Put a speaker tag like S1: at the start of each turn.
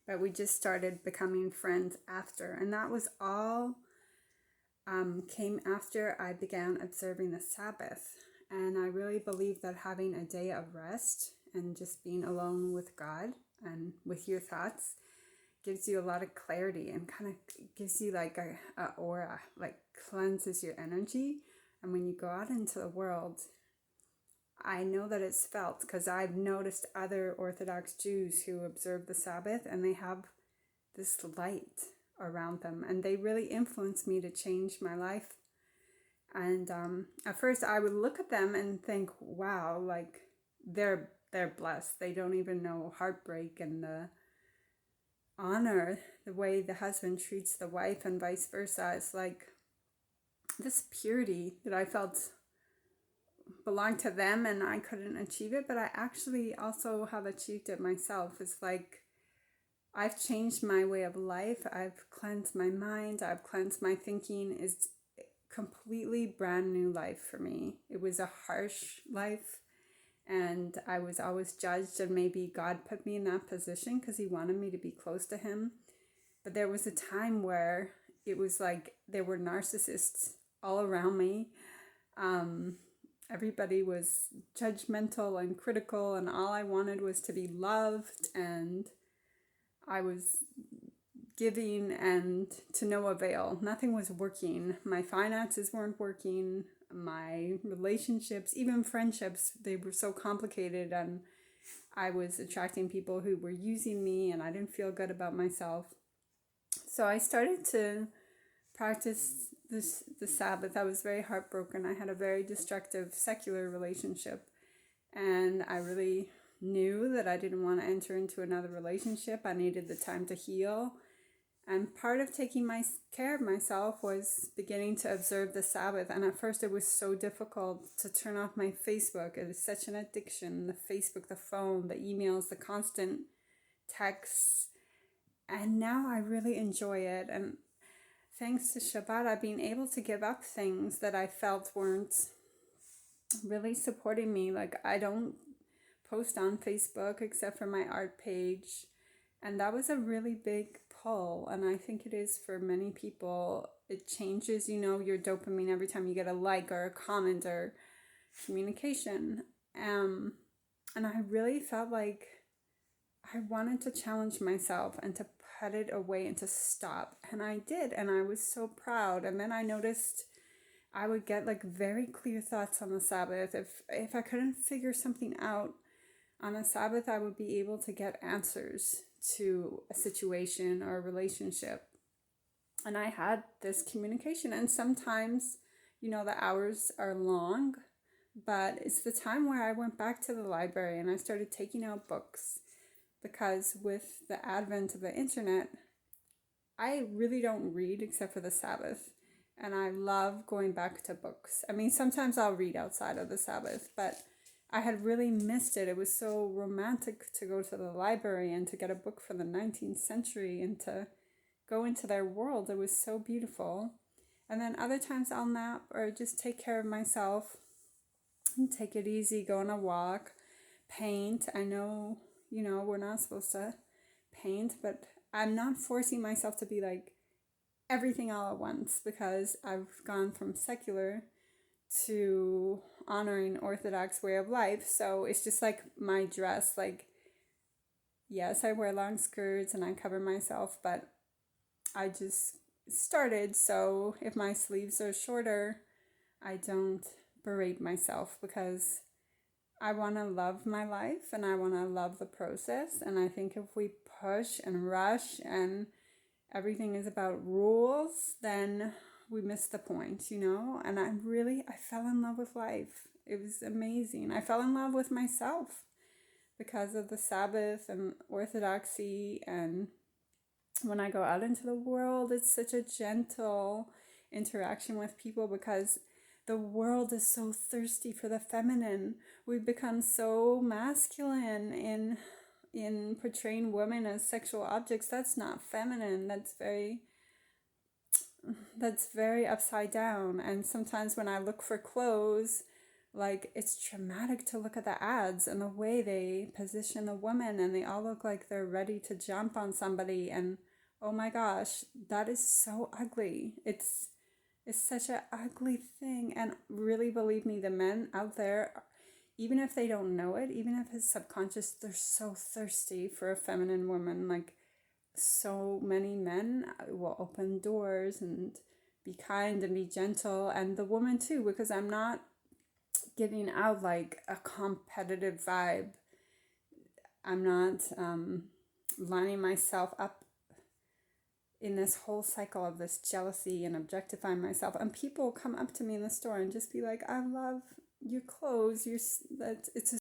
S1: but we just started becoming friends after. And that was all came after I began observing the Sabbath. And I really believe that having a day of rest and just being alone with God and with your thoughts gives you a lot of clarity and kind of gives you like a aura, like cleanses your energy. And when you go out into the world, I know that it's felt because I've noticed other Orthodox Jews who observe the Sabbath and they have this light around them, and they really influenced me to change my life. And at first I would look at them and think, wow, like they're blessed. They don't even know heartbreak and the honor, the way the husband treats the wife and vice versa. It's like this purity that I felt belonged to them and I couldn't achieve it, but I actually also have achieved it myself. It's like I've changed my way of life. I've cleansed my mind. I've cleansed my thinking. It's completely brand new life for me. It was a harsh life and I was always judged, and maybe God put me in that position because he wanted me to be close to him. But there was a time where it was like there were narcissists all around me. Everybody was judgmental and critical, and all I wanted was to be loved, and I was giving and to no avail. Nothing was working. My finances weren't working. My relationships, even friendships, they were so complicated, and I was attracting people who were using me, and I didn't feel good about myself. So I started to practice the Sabbath. I was very heartbroken. I had a very destructive secular relationship, and I really knew that I didn't want to enter into another relationship. I needed the time to heal. And part of taking care of myself was beginning to observe the Sabbath. And at first it was so difficult to turn off my Facebook. It was such an addiction. The Facebook, the phone, the emails, the constant texts. And now I really enjoy it. And thanks to Shabbat, I've been able to give up things that I felt weren't really supporting me. Like I don't post on Facebook except for my art page. And that was a really big pull. And I think it is for many people. It changes, your dopamine every time you get a like or a comment or communication. And I really felt like I wanted to challenge myself and to put it away and to stop. And I did. And I was so proud. And then I noticed I would get like very clear thoughts on the Sabbath. If I couldn't figure something out on the Sabbath, I would be able to get answers to a situation or a relationship. And I had this communication. And sometimes, the hours are long, but it's the time where I went back to the library and I started taking out books, because with the advent of the internet, I really don't read except for the Sabbath. And I love going back to books. I mean, sometimes I'll read outside of the Sabbath, but I had really missed it. It was so romantic to go to the library and to get a book from the 19th century and to go into their world. It was so beautiful. And then other times I'll nap or just take care of myself and take it easy, go on a walk, paint. I know, we're not supposed to paint, but I'm not forcing myself to be like everything all at once, because I've gone from secular to honoring Orthodox way of life. So it's just like my dress, like, yes, I wear long skirts and I cover myself, but I just started. So if my sleeves are shorter, I don't berate myself, because I want to love my life and I want to love the process. And I think if we push and rush and everything is about rules, then we miss the point, And I fell in love with life. It was amazing. I fell in love with myself because of the Sabbath and Orthodoxy. And when I go out into the world, it's such a gentle interaction with people, because the world is so thirsty for the feminine. We've become so masculine in portraying women as sexual objects. That's not feminine. That's very upside down. And sometimes when I look for clothes, Like, it's traumatic to look at the ads and the way they position a woman, and they all look like they're ready to jump on somebody. And oh my gosh, that is so ugly. It's such an ugly thing. And really, believe me, the men out there, even if they don't know it, even if it's subconscious, they're so thirsty for a feminine woman. Like, so many men will open doors and be kind and be gentle, and the woman too, because I'm not giving out like a competitive vibe. I'm not lining myself up in this whole cycle of this jealousy and objectifying myself. And people come up to me in the store and just be like, I love your clothes. That it's a